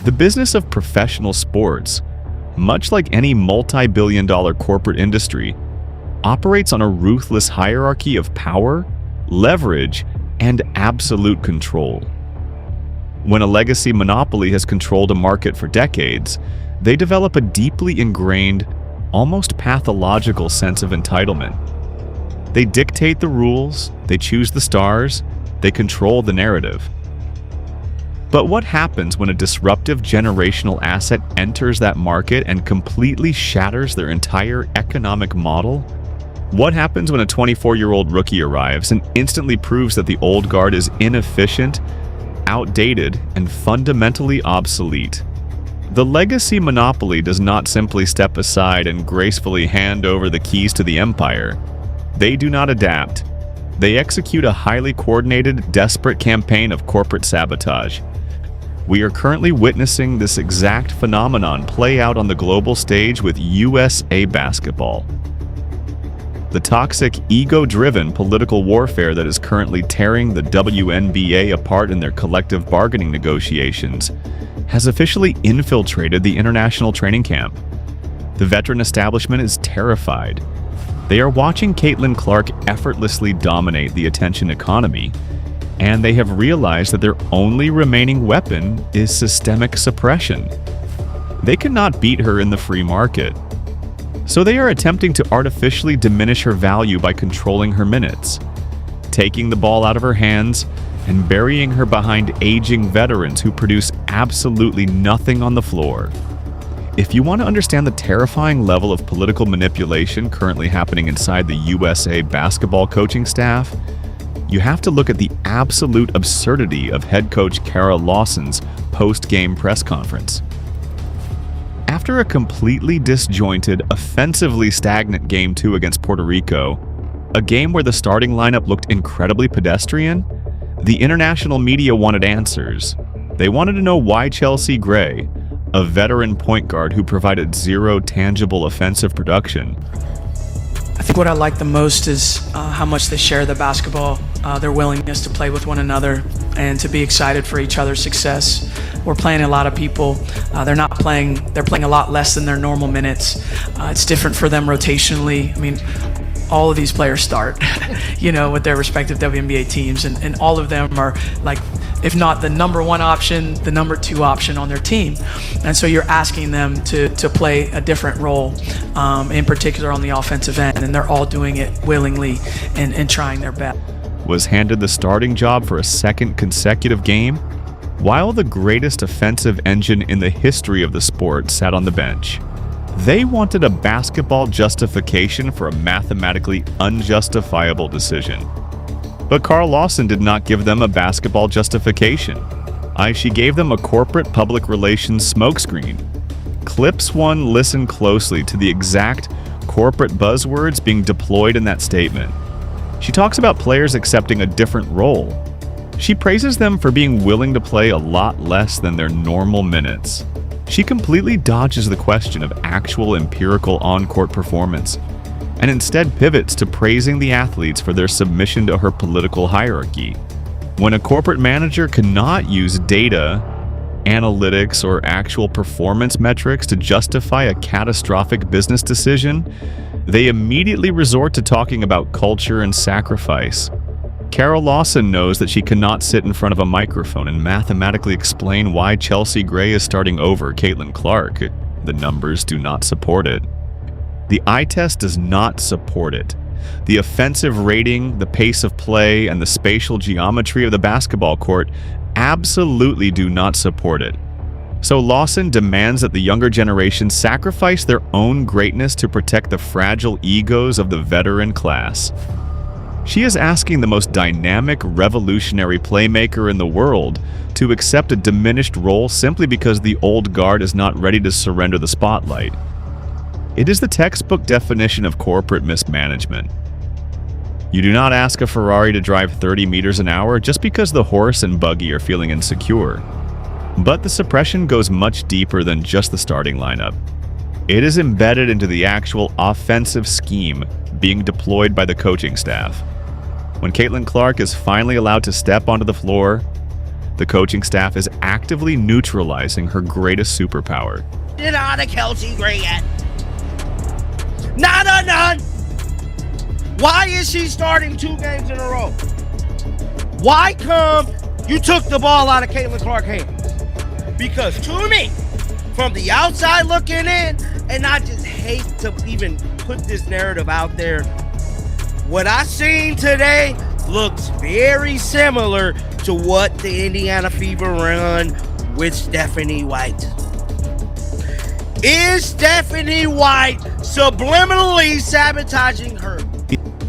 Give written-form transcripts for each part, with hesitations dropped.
The business of professional sports, much like any multi-billion-dollar corporate industry, operates on a ruthless hierarchy of power, leverage, and absolute control. When a legacy monopoly has controlled a market for decades, they develop a deeply ingrained, almost pathological sense of entitlement. They dictate the rules, they choose the stars, they control the narrative. But what happens when a disruptive generational asset enters that market and completely shatters their entire economic model? What happens when a 24-year-old rookie arrives and instantly proves that the old guard is inefficient, outdated, and fundamentally obsolete? The legacy monopoly does not simply step aside and gracefully hand over the keys to the empire. They do not adapt. They execute a highly coordinated, desperate campaign of corporate sabotage. We are currently witnessing this exact phenomenon play out on the global stage with USA basketball. The toxic, ego-driven political warfare that is currently tearing the WNBA apart in their collective bargaining negotiations has officially infiltrated the international training camp. The veteran establishment is terrified. They are watching Caitlin Clark effortlessly dominate the attention economy, and they have realized that their only remaining weapon is systemic suppression. They cannot beat her in the free market. So they are attempting to artificially diminish her value by controlling her minutes, taking the ball out of her hands, and burying her behind aging veterans who produce absolutely nothing on the floor. If you want to understand the terrifying level of political manipulation currently happening inside the USA basketball coaching staff, you have to look at the absolute absurdity of head coach Kara Lawson's post-game press conference. After a completely disjointed, offensively stagnant Game 2 against Puerto Rico, a game where the starting lineup looked incredibly pedestrian, the international media wanted answers. They wanted to know why Chelsea Gray, a veteran point guard who provided zero tangible offensive production. I think what I like the most is how much they share the basketball, their willingness to play with one another and to be excited for each other's success. We're playing a lot of people. They're playing a lot less than their normal minutes. It's different for them rotationally. I mean, all of these players start, with their respective WNBA teams, and all of them are like, if not the number one option, the number two option on their team. And so you're asking them to play a different role, in particular on the offensive end, and they're all doing it willingly and trying their best. Was handed the starting job for a second consecutive game, while the greatest offensive engine in the history of the sport sat on the bench. They wanted a basketball justification for a mathematically unjustifiable decision. But Kara Lawson did not give them a basketball justification. She gave them a corporate public relations smokescreen. Clips 1 listen closely to the exact corporate buzzwords being deployed in that statement. She talks about players accepting a different role. She praises them for being willing to play a lot less than their normal minutes. She completely dodges the question of actual empirical on-court performance, and instead pivots to praising the athletes for their submission to her political hierarchy. When a corporate manager cannot use data, analytics, or actual performance metrics to justify a catastrophic business decision, they immediately resort to talking about culture and sacrifice. Kara Lawson knows that she cannot sit in front of a microphone and mathematically explain why Chelsea Gray is starting over Caitlin Clark. The numbers do not support it. The eye test does not support it. The offensive rating, the pace of play, and the spatial geometry of the basketball court absolutely do not support it. So Lawson demands that the younger generation sacrifice their own greatness to protect the fragile egos of the veteran class. She is asking the most dynamic, revolutionary playmaker in the world to accept a diminished role simply because the old guard is not ready to surrender the spotlight. It is the textbook definition of corporate mismanagement. You do not ask a Ferrari to drive 30 meters an hour just because the horse and buggy are feeling insecure. But the suppression goes much deeper than just the starting lineup. It is embedded into the actual offensive scheme being deployed by the coaching staff. When Caitlin Clark is finally allowed to step onto the floor, the coaching staff is actively neutralizing her greatest superpower. Not a Kelsey Grant. Not a none. Why is she starting 2 games in a row? Why come you took the ball out of Caitlin Clark's hands? Because to me, from the outside looking in, and I just hate to even put this narrative out there, what I seen today looks very similar to what the Indiana Fever run with Stephanie White. Is Stephanie White subliminally sabotaging her?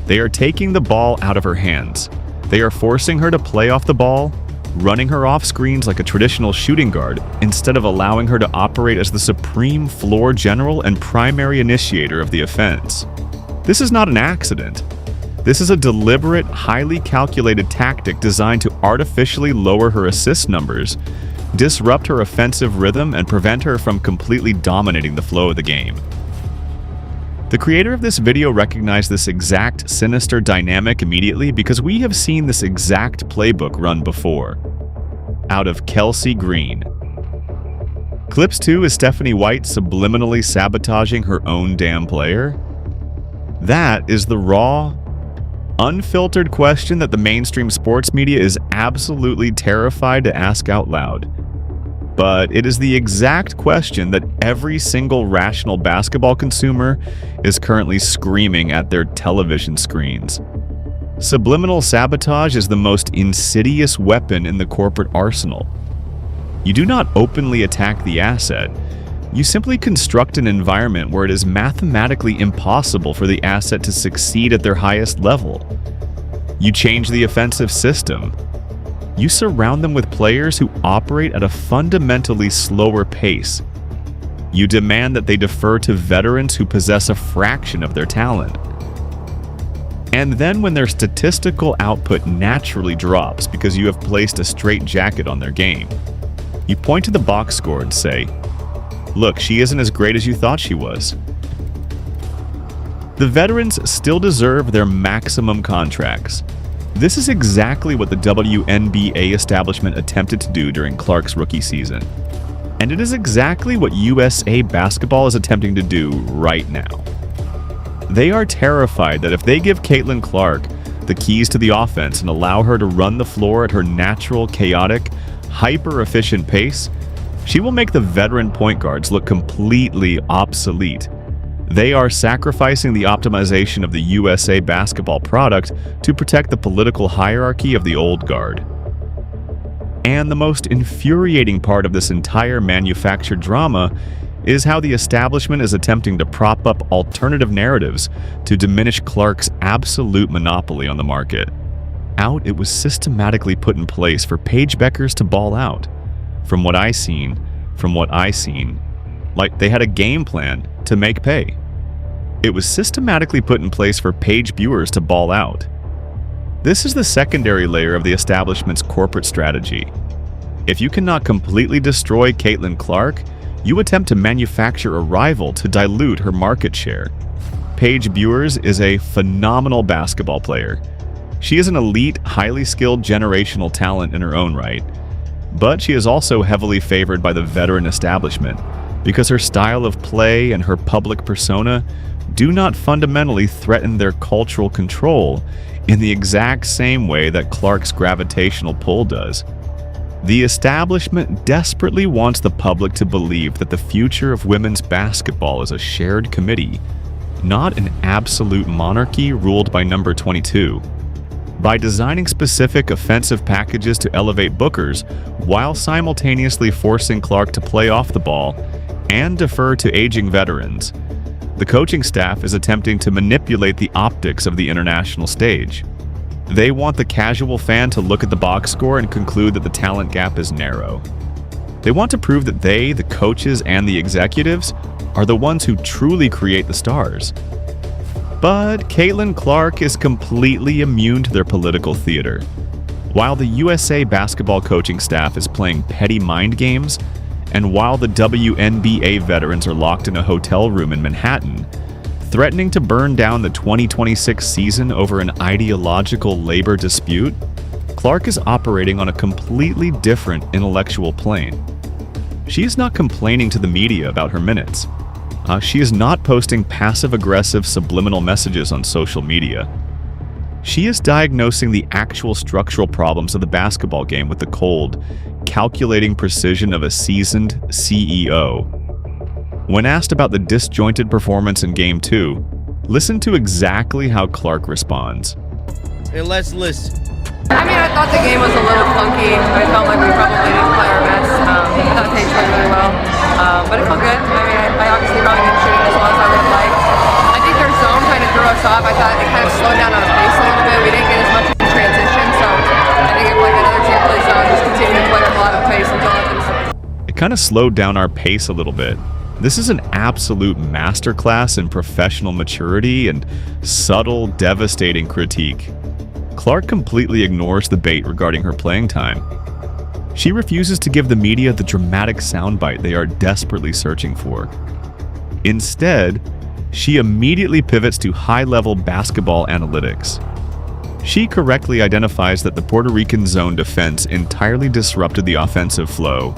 They are taking the ball out of her hands. They are forcing her to play off the ball, running her off screens like a traditional shooting guard, instead of allowing her to operate as the supreme floor general and primary initiator of the offense. This is not an accident. This is a deliberate, highly calculated tactic designed to artificially lower her assist numbers, disrupt her offensive rhythm, and prevent her from completely dominating the flow of the game. The creator of this video recognized this exact sinister dynamic immediately because we have seen this exact playbook run before. Out of Kelsey Green. Clips 2 is Stephanie White subliminally sabotaging her own damn player? That is the raw, unfiltered question that the mainstream sports media is absolutely terrified to ask out loud. But it is the exact question that every single rational basketball consumer is currently screaming at their television screens. Subliminal sabotage is the most insidious weapon in the corporate arsenal. You do not openly attack the asset. You simply construct an environment where it is mathematically impossible for the asset to succeed at their highest level. You change the offensive system. You surround them with players who operate at a fundamentally slower pace. You demand that they defer to veterans who possess a fraction of their talent. And then when their statistical output naturally drops because you have placed a straitjacket on their game, you point to the box score and say, "Look, she isn't as great as you thought she was." The veterans still deserve their maximum contracts. This is exactly what the WNBA establishment attempted to do during Clark's rookie season. And it is exactly what USA basketball is attempting to do right now. They are terrified that if they give Caitlin Clark the keys to the offense and allow her to run the floor at her natural, chaotic, hyper-efficient pace, she will make the veteran point guards look completely obsolete. They are sacrificing the optimization of the USA basketball product to protect the political hierarchy of the old guard. And the most infuriating part of this entire manufactured drama is how the establishment is attempting to prop up alternative narratives to diminish Clark's absolute monopoly on the market. It was systematically put in place for Paige Bueckers to ball out. From what I seen, like they had a game plan to make pay. It was systematically put in place for Paige Bueckers to ball out. This is the secondary layer of the establishment's corporate strategy. If you cannot completely destroy Caitlin Clark, you attempt to manufacture a rival to dilute her market share. Paige Bueckers is a phenomenal basketball player. She is an elite, highly skilled generational talent in her own right. But she is also heavily favored by the veteran establishment because her style of play and her public persona do not fundamentally threaten their cultural control in the exact same way that Clark's gravitational pull does. The establishment desperately wants the public to believe that the future of women's basketball is a shared committee, not an absolute monarchy ruled by number 22. By designing specific offensive packages to elevate Bueckers while simultaneously forcing Clark to play off the ball and defer to aging veterans, the coaching staff is attempting to manipulate the optics of the international stage. They want the casual fan to look at the box score and conclude that the talent gap is narrow. They want to prove that they, the coaches and the executives, are the ones who truly create the stars. But Caitlin Clark is completely immune to their political theater. While the USA basketball coaching staff is playing petty mind games, and while the WNBA veterans are locked in a hotel room in Manhattan, threatening to burn down the 2026 season over an ideological labor dispute, Clark is operating on a completely different intellectual plane. She is not complaining to the media about her minutes. She is not posting passive-aggressive subliminal messages on social media. She is diagnosing the actual structural problems of the basketball game with the cold, calculating precision of a seasoned CEO. When asked about the disjointed performance in Game 2, listen to exactly how Clark responds. And let's listen. I mean, I thought the game was a little clunky. I felt like we probably didn't play our best. I thought Paige played really well, but it felt good. I mean, I obviously probably didn't shoot it as well as I would have liked. I think their zone kind of threw us off. I thought it kind of slowed down our pace a little bit. We didn't get as much in transition, so I think if like another team plays zone, just continue to play with a lot of pace until nothing's. It kind of slowed down our pace a little bit. This is an absolute masterclass in professional maturity and subtle, devastating critique. Clark completely ignores the bait regarding her playing time. She refuses to give the media the dramatic soundbite they are desperately searching for. Instead, she immediately pivots to high-level basketball analytics. She correctly identifies that the Puerto Rican zone defense entirely disrupted the offensive flow,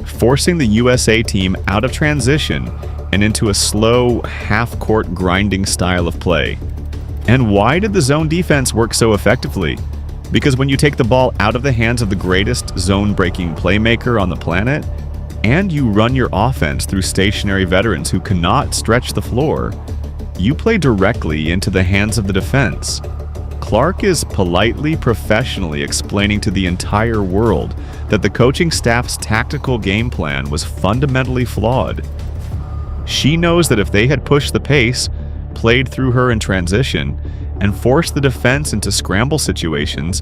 forcing the USA team out of transition and into a slow, half-court grinding style of play. And why did the zone defense work so effectively? Because when you take the ball out of the hands of the greatest zone-breaking playmaker on the planet, and you run your offense through stationary veterans who cannot stretch the floor, you play directly into the hands of the defense. Clark is politely, professionally explaining to the entire world that the coaching staff's tactical game plan was fundamentally flawed. She knows that if they had pushed the pace, played through her in transition, and forced the defense into scramble situations,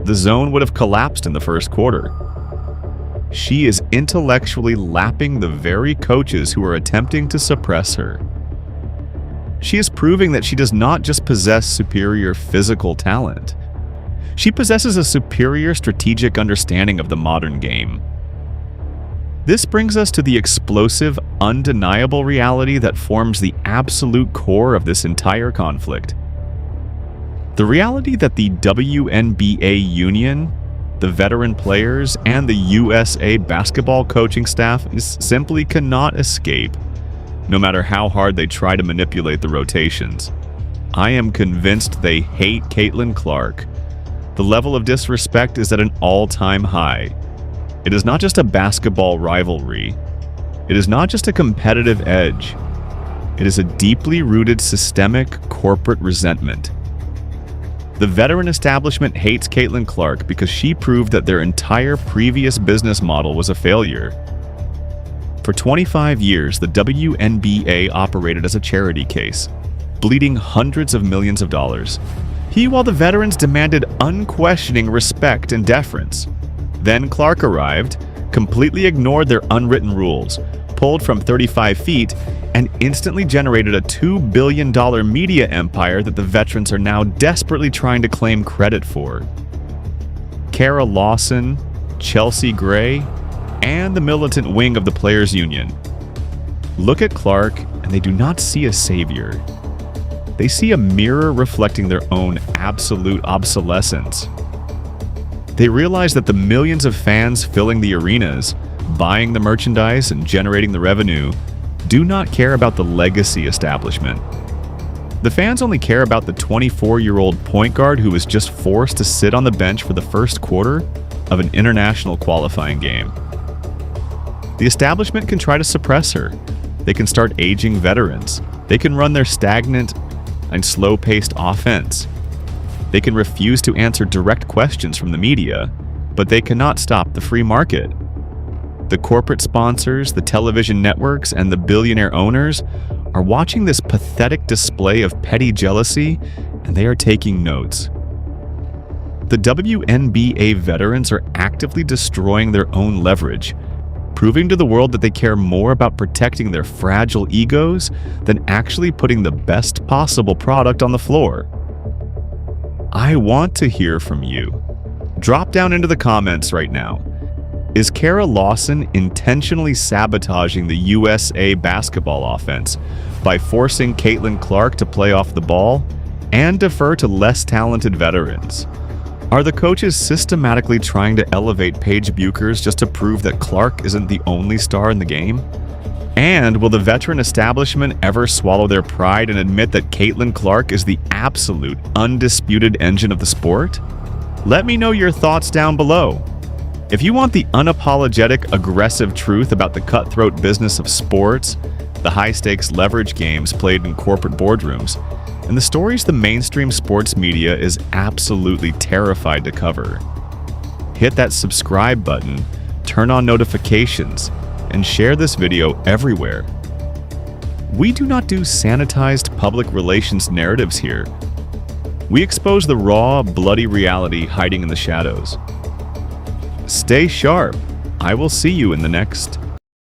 the zone would have collapsed in the first quarter. She is intellectually lapping the very coaches who are attempting to suppress her. She is proving that she does not just possess superior physical talent. She possesses a superior strategic understanding of the modern game. This brings us to the explosive, undeniable reality that forms the absolute core of this entire conflict. The reality that the WNBA union, the veteran players, and the USA basketball coaching staff simply cannot escape, no matter how hard they try to manipulate the rotations. I am convinced they hate Caitlin Clark. The level of disrespect is at an all-time high. It is not just a basketball rivalry. It is not just a competitive edge. It is a deeply rooted systemic corporate resentment. The veteran establishment hates Caitlin Clark because she proved that their entire previous business model was a failure. For 25 years, the WNBA operated as a charity case, bleeding hundreds of millions of dollars. While the veterans demanded unquestioning respect and deference. Then Clark arrived, completely ignored their unwritten rules, pulled from 35 feet, and instantly generated a $2 billion media empire that the veterans are now desperately trying to claim credit for. Kara Lawson, Chelsea Gray, and the militant wing of the Players Union. Look at Clark, and they do not see a savior. They see a mirror reflecting their own absolute obsolescence. They realize that the millions of fans filling the arenas, buying the merchandise and generating the revenue, do not care about the legacy establishment. The fans only care about the 24-year-old point guard who was just forced to sit on the bench for the first quarter of an international qualifying game. The establishment can try to suppress her. They can start aging veterans. They can run their stagnant and slow-paced offense. They can refuse to answer direct questions from the media, but they cannot stop the free market. The corporate sponsors, the television networks, and the billionaire owners are watching this pathetic display of petty jealousy, and they are taking notes. The WNBA veterans are actively destroying their own leverage, proving to the world that they care more about protecting their fragile egos than actually putting the best possible product on the floor. I want to hear from you. Drop down into the comments right now. Is Kara Lawson intentionally sabotaging the USA basketball offense by forcing Caitlin Clark to play off the ball and defer to less talented veterans? Are the coaches systematically trying to elevate Paige Buchers just to prove that Clark isn't the only star in the game? And will the veteran establishment ever swallow their pride and admit that Caitlin Clark is the absolute, undisputed engine of the sport? Let me know your thoughts down below. If you want the unapologetic, aggressive truth about the cutthroat business of sports, the high-stakes leverage games played in corporate boardrooms, and the stories the mainstream sports media is absolutely terrified to cover, hit that subscribe button, turn on notifications, and share this video everywhere. We do not do sanitized public relations narratives here. We expose the raw, bloody reality hiding in the shadows. Stay sharp. I will see you in the next